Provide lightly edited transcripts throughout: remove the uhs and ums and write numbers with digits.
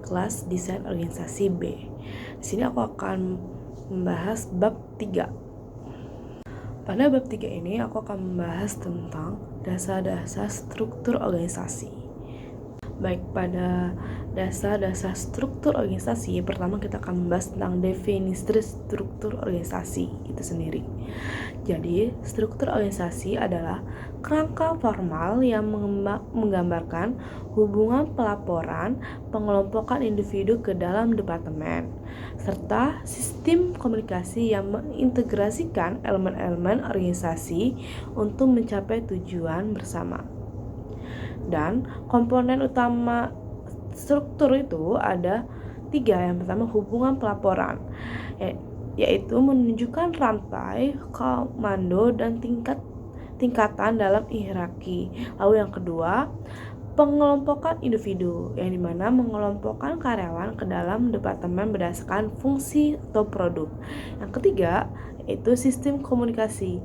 kelas desain organisasi B. Di sini aku akan membahas bab 3. Pada bab 3 ini aku akan membahas tentang dasar-dasar struktur organisasi. Baik, pada dasar-dasar struktur organisasi, pertama kita akan membahas tentang definisi struktur organisasi itu sendiri. Jadi, struktur organisasi adalah kerangka formal yang menggambarkan hubungan pelaporan, pengelompokan individu ke dalam departemen, serta sistem komunikasi yang mengintegrasikan elemen-elemen organisasi untuk mencapai tujuan bersama. Dan komponen utama struktur itu ada 3. Yang pertama, hubungan pelaporan, yaitu menunjukkan rantai, komando, dan tingkatan dalam hierarki. Lalu yang kedua, pengelompokan individu, yang dimana mengelompokkan karyawan ke dalam departemen berdasarkan fungsi atau produk. Yang ketiga, yaitu sistem komunikasi,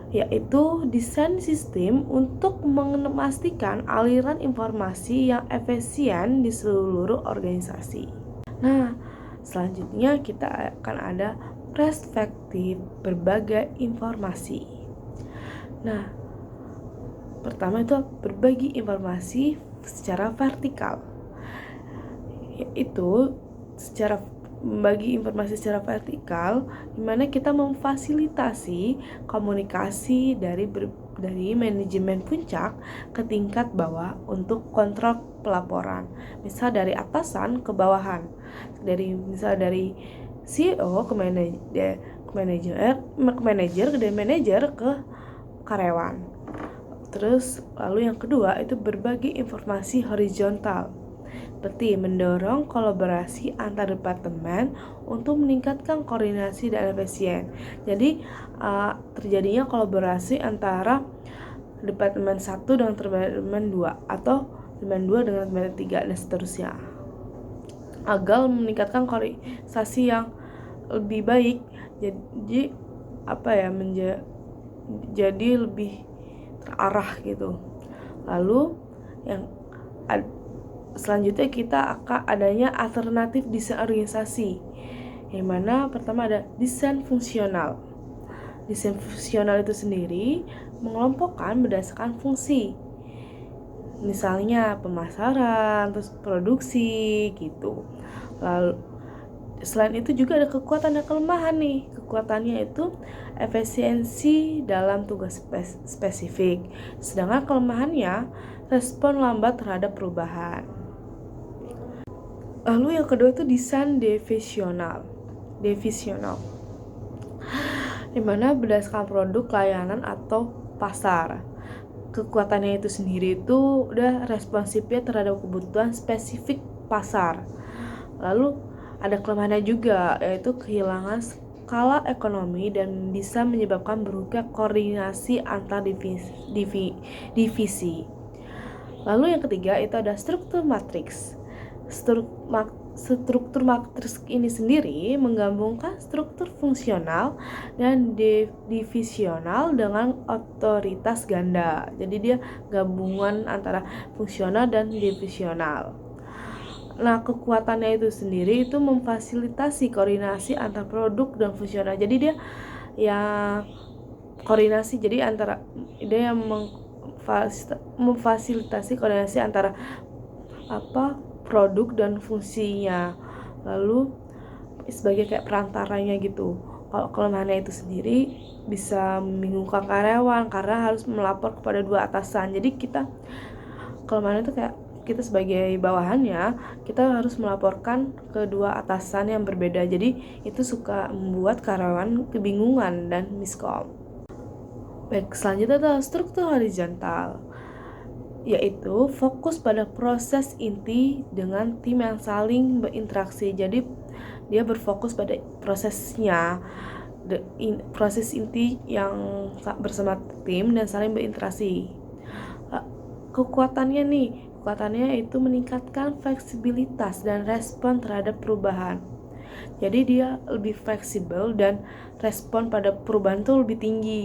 yaitu desain sistem untuk memastikan aliran informasi yang efisien di seluruh organisasi. Nah, selanjutnya kita akan ada perspektif berbagai informasi. Nah, pertama itu berbagi informasi secara vertikal, yaitu membagi informasi secara vertikal, di mana kita memfasilitasi komunikasi dari manajemen puncak ke tingkat bawah untuk kontrol pelaporan. Misal dari atasan ke bawahan, misal dari CEO ke manajer dari manajer ke karyawan. Terus lalu yang kedua itu berbagi informasi horizontal, seperti mendorong kolaborasi antar departemen untuk meningkatkan koordinasi dan efisien. Jadi terjadinya kolaborasi antara departemen 1 dengan departemen 2 atau departemen 2 dengan departemen 3 dan seterusnya, agar meningkatkan koordinasi yang lebih baik. Jadi jadi lebih terarah gitu. Lalu yang selanjutnya kita akan adanya alternatif desain organisasi, yang mana pertama ada desain fungsional. Desain fungsional itu sendiri mengelompokkan berdasarkan fungsi, misalnya pemasaran, terus produksi gitu. Lalu selain itu juga ada kekuatan dan kelemahan nih. Kekuatannya itu efisiensi dalam tugas spesifik, sedangkan kelemahannya respon lambat terhadap perubahan. Lalu yang kedua itu desain divisional, di mana berdasarkan produk, layanan, atau pasar. Kekuatannya itu sendiri itu udah responsifnya terhadap kebutuhan spesifik pasar. Lalu ada kelemahannya juga, yaitu kehilangan skala ekonomi dan bisa menyebabkan buruknya koordinasi antar divisi. Lalu yang ketiga itu ada struktur matriks. Struktur matriks ini sendiri menggabungkan struktur fungsional dan divisional dengan otoritas ganda. Jadi dia gabungan antara fungsional dan divisional. Nah, kekuatannya itu sendiri itu memfasilitasi koordinasi antar produk dan fungsional. Jadi dia koordinasi, jadi antara dia yang memfasilitasi koordinasi antara produk dan fungsinya, lalu sebagai kayak perantaranya gitu. Kalau kelemahannya itu sendiri bisa membingungkan karyawan karena harus melapor kepada 2 atasan. Jadi kelemahannya itu kayak kita sebagai bawahannya, kita harus melaporkan ke 2 atasan yang berbeda. Jadi itu suka membuat karyawan kebingungan dan miskom. Baik, selanjutnya adalah struktur horizontal, yaitu fokus pada proses inti dengan tim yang saling berinteraksi. Jadi dia berfokus pada prosesnya, proses inti yang bersama tim dan saling berinteraksi. Kekuatannya itu meningkatkan fleksibilitas dan respon terhadap perubahan. Jadi dia lebih fleksibel dan respon pada perubahan itu lebih tinggi.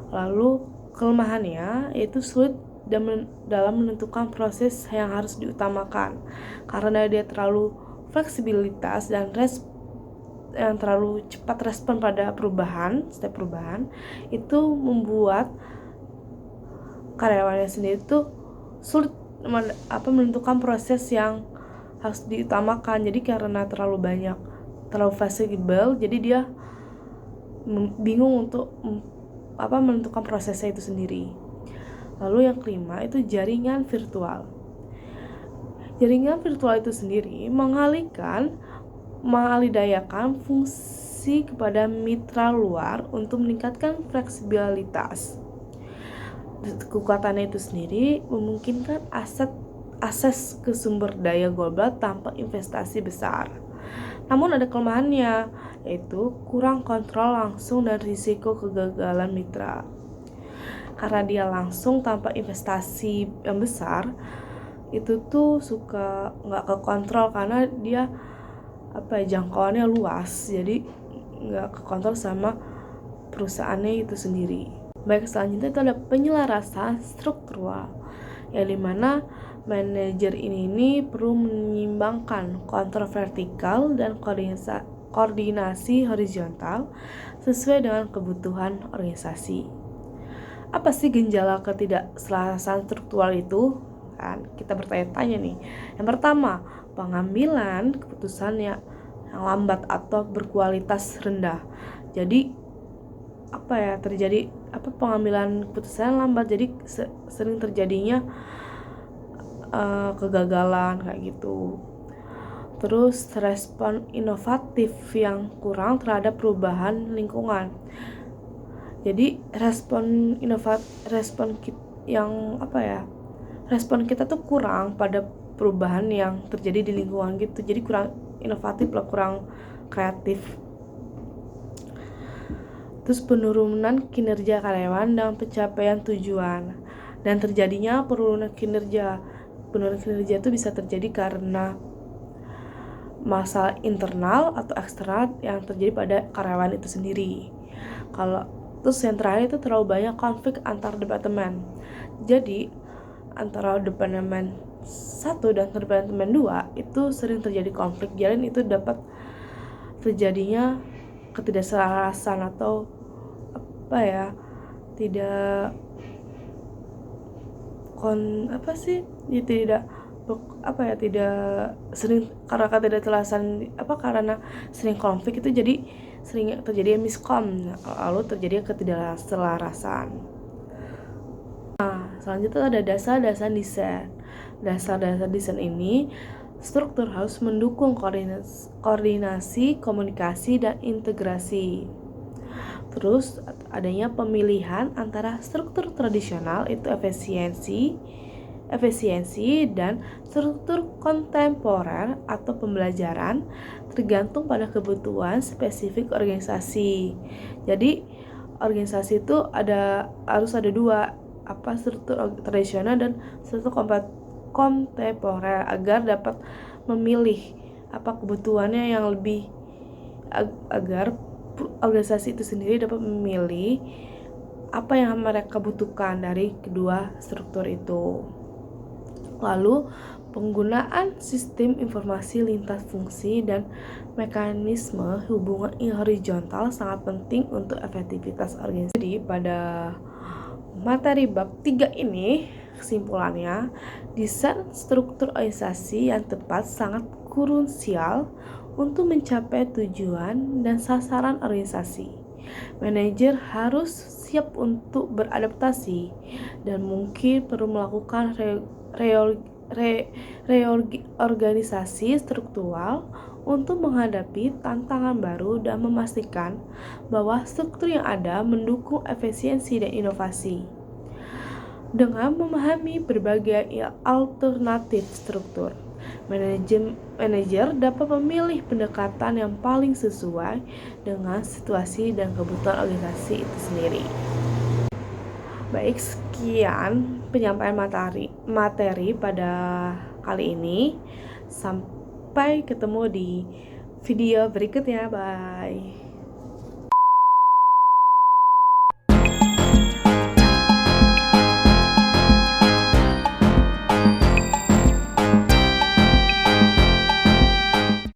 Lalu kelemahannya yaitu sulit dalam menentukan proses yang harus diutamakan. Karena dia terlalu fleksibilitas dan yang terlalu cepat respon pada setiap perubahan itu membuat karyawannya sendiri tuh sulit menentukan proses yang harus diutamakan. Jadi karena terlalu fleksibel, jadi dia bingung untuk menentukan prosesnya itu sendiri. Lalu yang kelima itu jaringan virtual. Jaringan virtual itu sendiri mengalihdayakan fungsi kepada mitra luar untuk meningkatkan fleksibilitas. Kekuatannya itu sendiri memungkinkan akses ke sumber daya global tanpa investasi besar. Namun ada kelemahannya, yaitu kurang kontrol langsung dan risiko kegagalan mitra. Karena dia langsung tanpa investasi yang besar, itu tuh suka nggak kekontrol karena dia jangkauannya luas, jadi nggak kekontrol sama perusahaannya itu sendiri. Baik, selanjutnya itu ada penyelarasan struktural, yang dimana manajer ini perlu menyimbangkan kontrol vertikal dan koordinasi horizontal sesuai dengan kebutuhan organisasi. Apa sih gejala ketidakselarasan struktural itu? Kan kita bertanya-tanya nih. Yang pertama, pengambilan keputusan yang lambat atau berkualitas rendah. Jadi terjadi pengambilan keputusan lambat, jadi sering terjadinya kegagalan kayak gitu. Terus respon inovatif yang kurang terhadap perubahan lingkungan. Jadi respon kita tuh kurang pada perubahan yang terjadi di lingkungan gitu. Jadi kurang inovatif lah, kurang kreatif. Terus penurunan kinerja karyawan dan pencapaian tujuan, dan terjadinya penurunan kinerja itu bisa terjadi karena masalah internal atau eksternal yang terjadi pada karyawan itu sendiri. Terus yang terakhir itu terlalu banyak konflik antar departemen. Jadi antara departemen 1 dan departemen 2 itu sering terjadi konflik. Jadi itu dapat terjadinya ketidakselarasan atau tidak sering karena ketidakjelasan karena sering konflik itu jadi sering terjadi miskom, lalu terjadi ketidakselarasan. Nah, selanjutnya ada dasar-dasar desain. Dasar-dasar desain ini struktur harus mendukung koordinasi, komunikasi, dan integrasi. Terus adanya pemilihan antara struktur tradisional itu efisiensi dan struktur kontemporer atau pembelajaran tergantung pada kebutuhan spesifik organisasi. Jadi organisasi itu harus ada dua, struktur tradisional dan struktur kontemporer, agar dapat memilih kebutuhannya yang lebih, agar organisasi itu sendiri dapat memilih apa yang mereka butuhkan dari kedua struktur itu. Lalu penggunaan sistem informasi lintas fungsi dan mekanisme hubungan horizontal sangat penting untuk efektivitas organisasi. Jadi pada materi bab 3 ini, kesimpulannya, desain struktur organisasi yang tepat sangat krusial untuk mencapai tujuan dan sasaran organisasi. Manajer harus siap untuk beradaptasi dan mungkin perlu melakukan reorganisasi struktural untuk menghadapi tantangan baru dan memastikan bahwa struktur yang ada mendukung efisiensi dan inovasi. Dengan memahami berbagai alternatif struktur, manajer dapat memilih pendekatan yang paling sesuai dengan situasi dan kebutuhan organisasi itu sendiri. Baik, sekian penyampaian materi pada kali ini. Sampai ketemu di video berikutnya. Bye.